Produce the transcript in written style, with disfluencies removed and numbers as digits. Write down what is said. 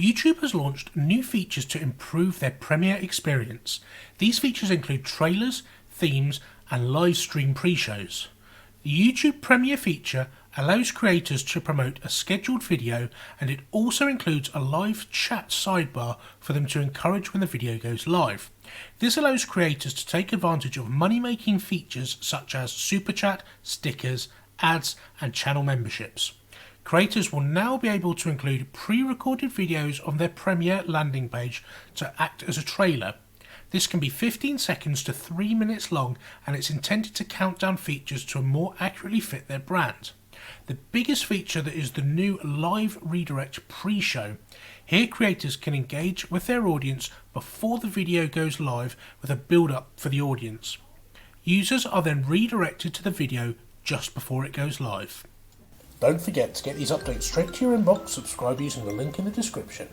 YouTube has launched new features to improve their Premiere experience. These features include trailers, themes, and live stream pre-shows. The YouTube Premiere feature allows creators to promote a scheduled video, and it also includes a live chat sidebar for them to encourage when the video goes live. This allows creators to take advantage of money-making features such as super chat, stickers, ads, and channel memberships. Creators will now be able to include pre-recorded videos on their Premiere landing page to act as a trailer. This can be 15 seconds to 3 minutes long, and it's intended to count down features to more accurately fit their brand. The biggest feature that is the new live redirect pre-show. Here creators can engage with their audience before the video goes live with a build-up for the audience. Users are then redirected to the video just before it goes live. Don't forget to get these updates straight to your inbox. Subscribe using the link in the description.